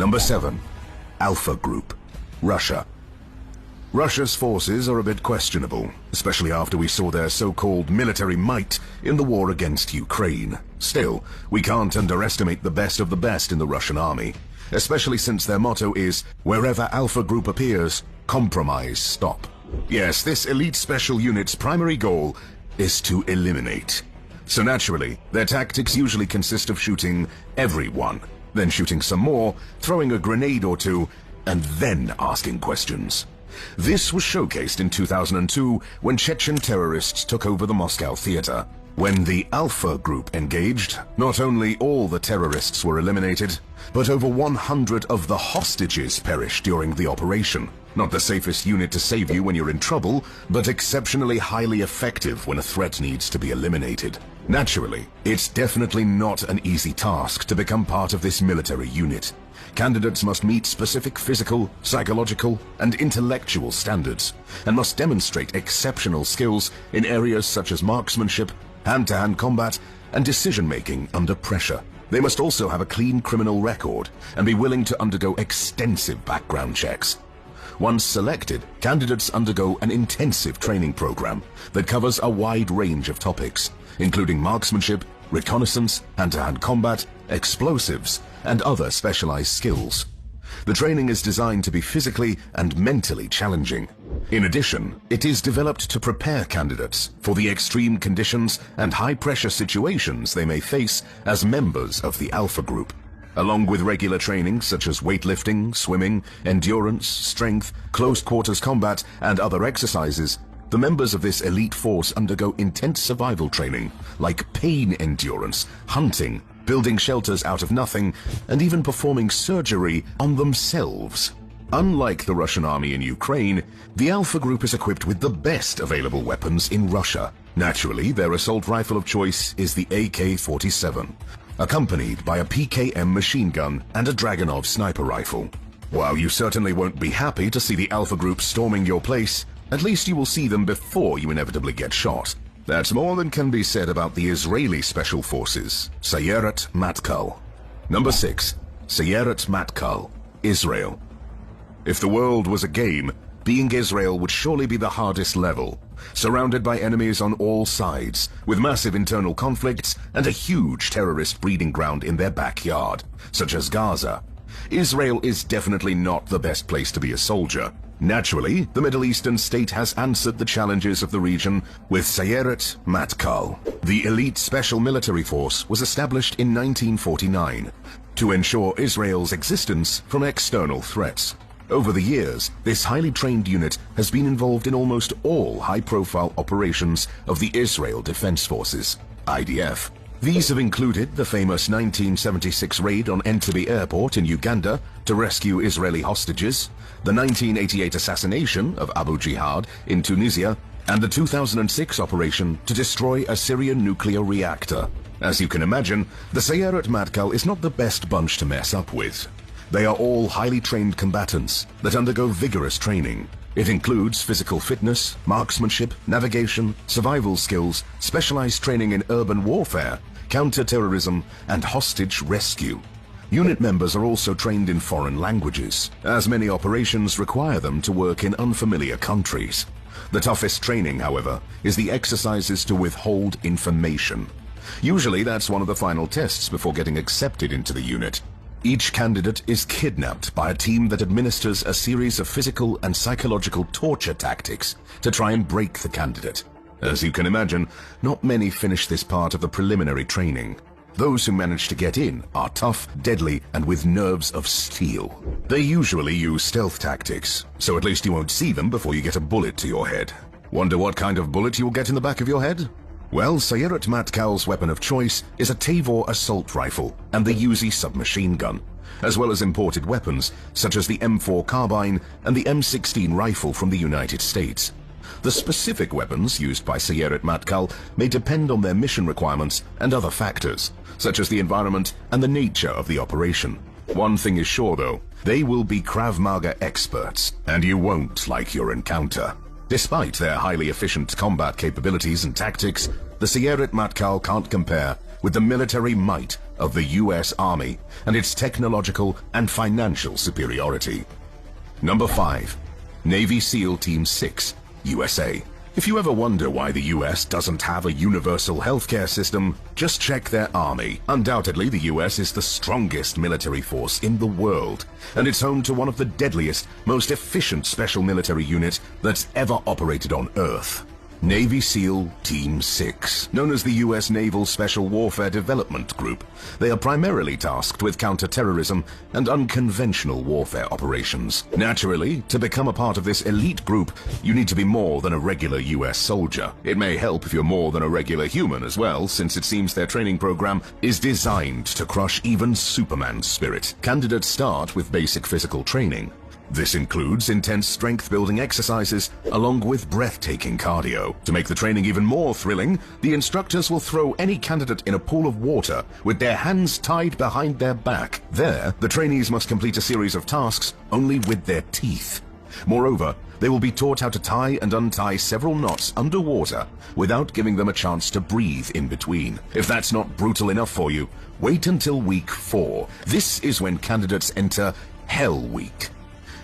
Number 7. Alpha Group, Russia. Russia's forces are a bit questionable, especially after we saw their so-called military might in the war against Ukraine. Still, we can't underestimate the best of the best in the Russian army, especially since their motto is, wherever Alpha Group appears, compromise stop. Yes, this elite special unit's primary goal is to eliminate. So naturally, their tactics usually consist of shooting everyone, then shooting some more, throwing a grenade or two, and then asking questions. This was showcased in 2002 when Chechen terrorists took over the Moscow theater. When the Alpha Group engaged, not only all the terrorists were eliminated, but over 100 of the hostages perished during the operation. Not the safest unit to save you when you're in trouble, but exceptionally highly effective when a threat needs to be eliminated. Naturally, it's definitely not an easy task to become part of this military unit. Candidates must meet specific physical, psychological, and intellectual standards, and must demonstrate exceptional skills in areas such as marksmanship, hand-to-hand combat, and decision-making under pressure. They must also have a clean criminal record and be willing to undergo extensive background checks. Once selected, candidates undergo an intensive training program that covers a wide range of topics, including marksmanship, reconnaissance, hand-to-hand combat, explosives, and other specialized skills. The training is designed to be physically and mentally challenging. In addition, it is developed to prepare candidates for the extreme conditions and high-pressure situations they may face as members of the Alpha Group. Along with regular training such as weightlifting, swimming, endurance, strength, close-quarters combat, and other exercises, the members of this elite force undergo intense survival training like pain endurance, hunting, building shelters out of nothing, and even performing surgery on themselves. Unlike the Russian army in Ukraine, the Alpha Group is equipped with the best available weapons in Russia. Naturally, their assault rifle of choice is the AK-47, accompanied by a PKM machine gun and a Dragunov sniper rifle. While you certainly won't be happy to see the Alpha Group storming your place, at least you will see them before you inevitably get shot. That's more than can be said about the Israeli Special Forces, Sayeret Matkal. Number 6. Sayeret Matkal, Israel. If the world was a game, being Israel would surely be the hardest level, surrounded by enemies on all sides, with massive internal conflicts and a huge terrorist breeding ground in their backyard, such as Gaza. Israel is definitely not the best place to be a soldier. Naturally, the Middle Eastern state has answered the challenges of the region with Sayeret Matkal. The elite special military force was established in 1949 to ensure Israel's existence from external threats. Over the years, this highly trained unit has been involved in almost all high-profile operations of the Israel Defense Forces, IDF. These have included the famous 1976 raid on Entebbe Airport in Uganda to rescue Israeli hostages, the 1988 assassination of Abu Jihad in Tunisia, and the 2006 operation to destroy a Syrian nuclear reactor. As you can imagine, the Sayeret Matkal is not the best bunch to mess up with. They are all highly trained combatants that undergo vigorous training. It includes physical fitness, marksmanship, navigation, survival skills, specialized training in urban warfare, counter-terrorism, and hostage rescue. Unit members are also trained in foreign languages, as many operations require them to work in unfamiliar countries. The toughest training, however, is the exercises to withhold information. Usually that's one of the final tests before getting accepted into the unit. Each candidate is kidnapped by a team that administers a series of physical and psychological torture tactics to try and break the candidate. As you can imagine, not many finish this part of the preliminary training. Those who manage to get in are tough, deadly, and with nerves of steel. They usually use stealth tactics, so at least you won't see them before you get a bullet to your head. Wonder what kind of bullet you'll get in the back of your head? Well, Sayeret Matkal's weapon of choice is a Tavor assault rifle and the Uzi submachine gun, as well as imported weapons such as the M4 carbine and the M16 rifle from the United States. The specific weapons used by Sayeret Matkal may depend on their mission requirements and other factors, such as the environment and the nature of the operation. One thing is sure though, they will be Krav Maga experts, and you won't like your encounter. Despite their highly efficient combat capabilities and tactics, the Sayeret Matkal can't compare with the military might of the US Army and its technological and financial superiority. Number 5. Navy SEAL Team 6, USA. If you ever wonder why the US doesn't have a universal healthcare system, just check their army. Undoubtedly, the US is the strongest military force in the world, and it's home to one of the deadliest, most efficient special military units that's ever operated on Earth. Navy SEAL Team 6, known as the U.S. Naval Special Warfare Development Group. They are primarily tasked with counter-terrorism and unconventional warfare operations. Naturally, to become a part of this elite group, you need to be more than a regular U.S. soldier. It may help if you're more than a regular human as well, since it seems their training program is designed to crush even Superman's spirit. Candidates start with basic physical training. This includes intense strength-building exercises along with breathtaking cardio. To make the training even more thrilling, the instructors will throw any candidate in a pool of water with their hands tied behind their back. There, the trainees must complete a series of tasks only with their teeth. Moreover, they will be taught how to tie and untie several knots underwater without giving them a chance to breathe in between. If that's not brutal enough for you, wait until week 4. This is when candidates enter Hell Week.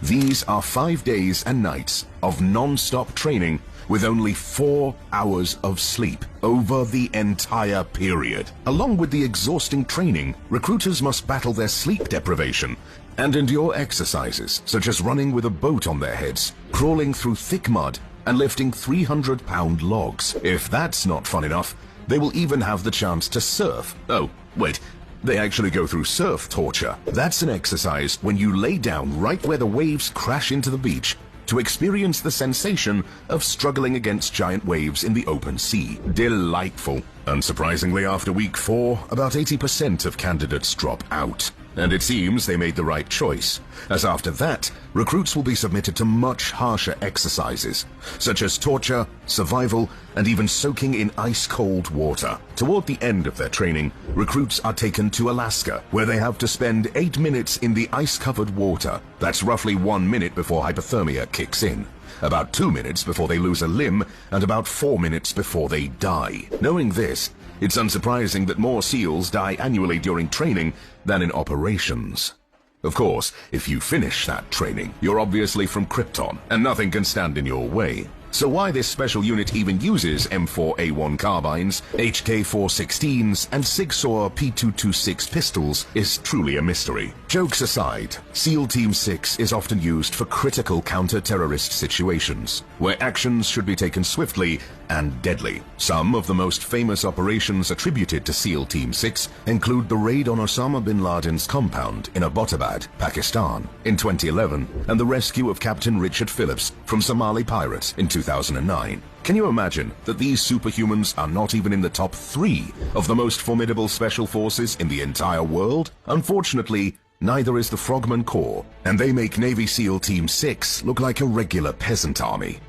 These are 5 days and nights of non-stop training with only 4 hours of sleep over the entire period. Along with the exhausting training, recruiters must battle their sleep deprivation and endure exercises such as running with a boat on their heads, crawling through thick mud, and lifting 300-pound logs. If that's not fun enough, they will even have the chance to surf. Oh, wait. They actually go through surf torture. That's an exercise when you lay down right where the waves crash into the beach to experience the sensation of struggling against giant waves in the open sea. Delightful. Unsurprisingly, after week 4, about 80% of candidates drop out. And it seems they made the right choice, as after that, recruits will be submitted to much harsher exercises, such as torture, survival, and even soaking in ice-cold water. Toward the end of their training, recruits are taken to Alaska, where they have to spend 8 minutes in the ice-covered water. That's roughly 1 minute before hypothermia kicks in, about 2 minutes before they lose a limb, and about 4 minutes before they die. Knowing this, it's unsurprising that more SEALs die annually during training than in operations. Of course, if you finish that training, you're obviously from Krypton, and nothing can stand in your way. So why this special unit even uses M4A1 carbines, HK416s, and Sig Sauer P226 pistols is truly a mystery. Jokes aside, SEAL Team 6 is often used for critical counter-terrorist situations, where actions should be taken swiftly and deadly. Some of the most famous operations attributed to SEAL Team 6 include the raid on Osama bin Laden's compound in Abbottabad, Pakistan, in 2011, and the rescue of Captain Richard Phillips from Somali pirates in 2009. Can you imagine that these superhumans are not even in the top 3 of the most formidable special forces in the entire world? Unfortunately, neither is the Frogman Corps, and they make Navy SEAL Team 6 look like a regular peasant army.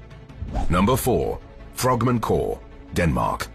Number 4. Frogman Corps, Denmark.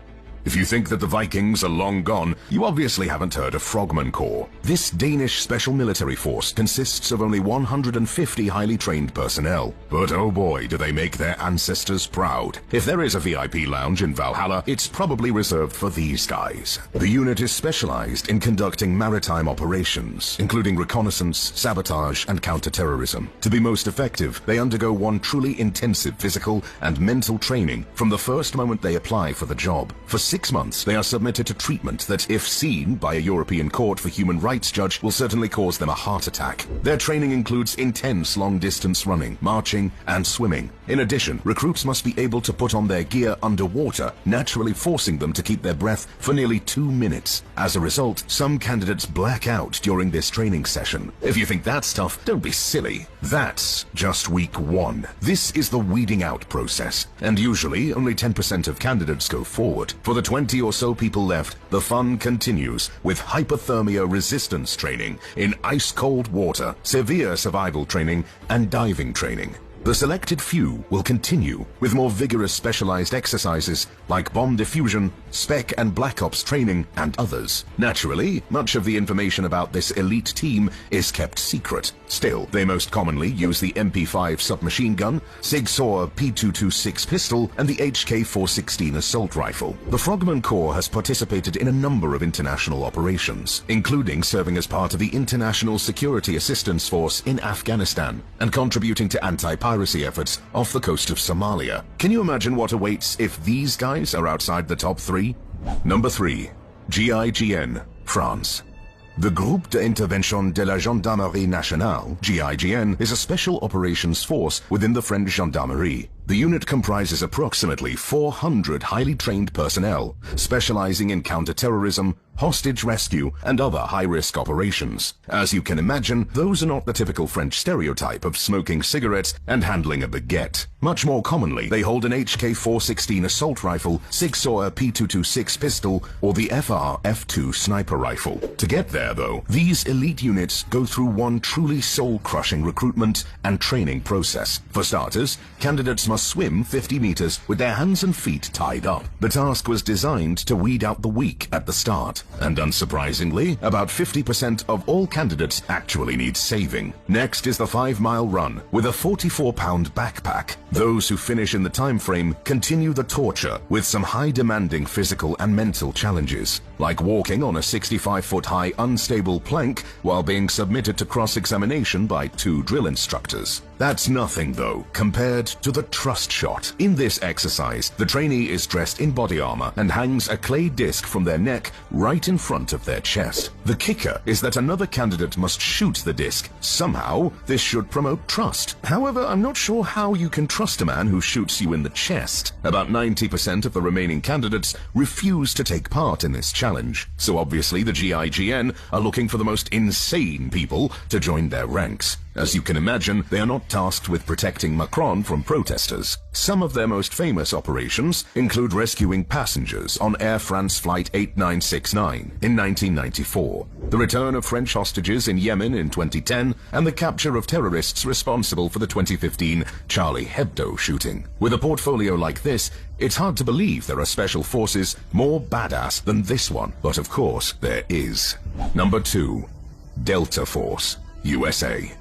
If you think that the Vikings are long gone, you obviously haven't heard of Frogman Corps. This Danish special military force consists of only 150 highly trained personnel. But oh boy, do they make their ancestors proud. If there is a VIP lounge in Valhalla, it's probably reserved for these guys. The unit is specialized in conducting maritime operations, including reconnaissance, sabotage, and counter-terrorism. To be most effective, they undergo one truly intensive physical and mental training from the first moment they apply for the job. For 6 months, they are submitted to treatment that, if seen by a European court for human rights judge, will certainly cause them a heart attack. Their training includes intense long-distance running, marching, and swimming. In addition, recruits must be able to put on their gear underwater, naturally forcing them to keep their breath for nearly 2 minutes. As a result, some candidates black out during this training session. If you think that's tough, don't be silly. That's just week 1. This is the weeding out process, and usually only 10% of candidates go forward. For the 20 or so people left, the fun continues with hypothermia resistance training in ice-cold water, severe survival training, and diving training. The selected few will continue with more vigorous specialized exercises like bomb diffusion, spec and black ops training, and others. Naturally, much of the information about this elite team is kept secret. Still, they most commonly use the MP5 submachine gun, Sig Sauer P226 pistol, and the HK416 assault rifle. The Frogman Corps has participated in a number of international operations, including serving as part of the International Security Assistance Force in Afghanistan and contributing to anti-piracy efforts off the coast of Somalia. Can you imagine what awaits if these guys are outside the top 3? Number 3. GIGN, France. The Groupe d'Intervention de la Gendarmerie Nationale, GIGN, is a special operations force within the French Gendarmerie. The unit comprises approximately 400 highly trained personnel, specializing in counter-terrorism, hostage rescue, and other high-risk operations. As you can imagine, those are not the typical French stereotype of smoking cigarettes and handling a baguette. Much more commonly, they hold an HK416 assault rifle, Sig Sauer P226 pistol, or the FR-F2 sniper rifle. To get there, though, these elite units go through one truly soul-crushing recruitment and training process. For starters, candidates must swim 50 meters with their hands and feet tied up. The task was designed to weed out the weak at the start, and unsurprisingly, about 50% of all candidates actually need saving. Next is the 5-mile run with a 44-pound backpack. Those who finish in the time frame continue the torture with some high-demanding physical and mental challenges, like walking on a 65-foot-high unstable plank while being submitted to cross-examination by 2 drill instructors. That's nothing, though, compared to the trust shot. In this exercise, the trainee is dressed in body armor and hangs a clay disc from their neck right in front of their chest. The kicker is that another candidate must shoot the disc. Somehow, this should promote trust. However, I'm not sure how you can trust a man who shoots you in the chest. About 90% of the remaining candidates refuse to take part in this challenge. So obviously, the GIGN are looking for the most insane people to join their ranks. As you can imagine, they are not tasked with protecting Macron from protesters. Some of their most famous operations include rescuing passengers on Air France Flight 8969 in 1994, the return of French hostages in Yemen in 2010, and the capture of terrorists responsible for the 2015 Charlie Hebdo shooting. With a portfolio like this, it's hard to believe there are special forces more badass than this one, but of course there is. Number 2. Delta Force, USA.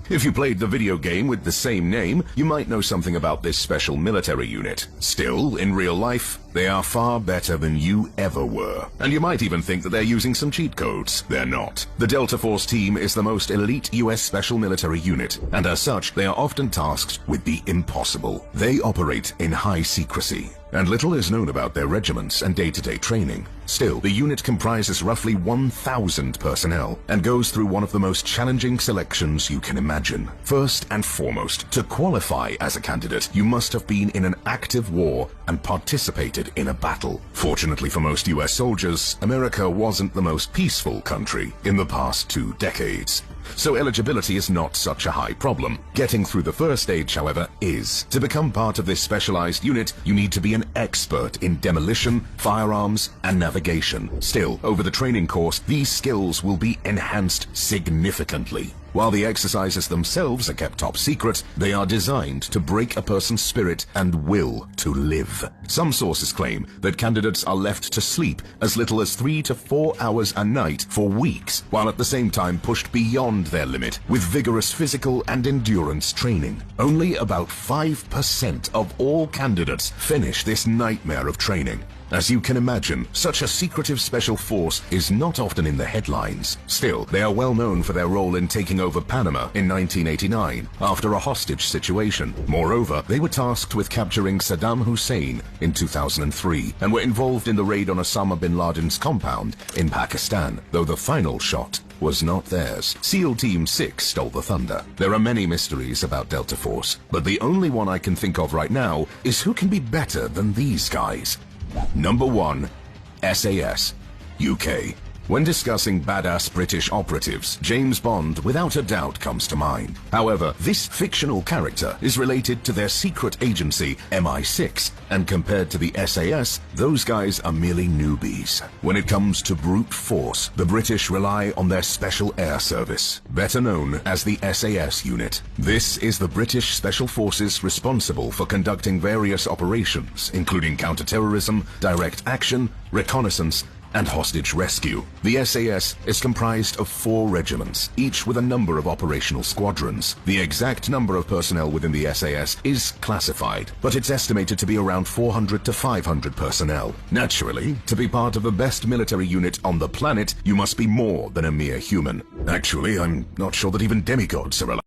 If you played the video game with the same name, you might know something about this special military unit. Still, in real life, they are far better than you ever were. And you might even think that they're using some cheat codes. They're not. The Delta Force team is the most elite US special military unit, and as such, they are often tasked with the impossible. They operate in high secrecy, and little is known about their regiments and day-to-day training. Still, the unit comprises roughly 1,000 personnel and goes through one of the most challenging selections you can imagine. First and foremost, to qualify as a candidate, you must have been in an active war and participated in a battle. Fortunately for most US soldiers, America wasn't the most peaceful country in the past 2 decades. So eligibility is not such a high problem. Getting through the first stage, however, is. To become part of this specialized unit, you need to be an expert in demolition, firearms, and navigation. Still, over the training course, these skills will be enhanced significantly. While the exercises themselves are kept top secret, they are designed to break a person's spirit and will to live. Some sources claim that candidates are left to sleep as little as 3 to 4 hours a night for weeks, while at the same time pushed beyond their limit with vigorous physical and endurance training. Only about 5% of all candidates finish this nightmare of training. As you can imagine, such a secretive special force is not often in the headlines. Still, they are well known for their role in taking over Panama in 1989 after a hostage situation. Moreover, they were tasked with capturing Saddam Hussein in 2003 and were involved in the raid on Osama bin Laden's compound in Pakistan, though the final shot was not theirs. SEAL Team 6 stole the thunder. There are many mysteries about Delta Force, but the only one I can think of right now is who can be better than these guys. Number 1. SAS, UK. When discussing badass British operatives, James Bond without a doubt comes to mind. However, this fictional character is related to their secret agency, MI6, and compared to the SAS, those guys are merely newbies. When it comes to brute force, the British rely on their Special Air Service, better known as the SAS unit. This is the British Special Forces responsible for conducting various operations, including counter-terrorism, direct action, reconnaissance, and hostage rescue. The SAS is comprised of 4 regiments, each with a number of operational squadrons. The exact number of personnel within the SAS is classified, but it's estimated to be around 400 to 500 personnel. Naturally, to be part of the best military unit on the planet, you must be more than a mere human. Actually, I'm not sure that even demigods are allowed.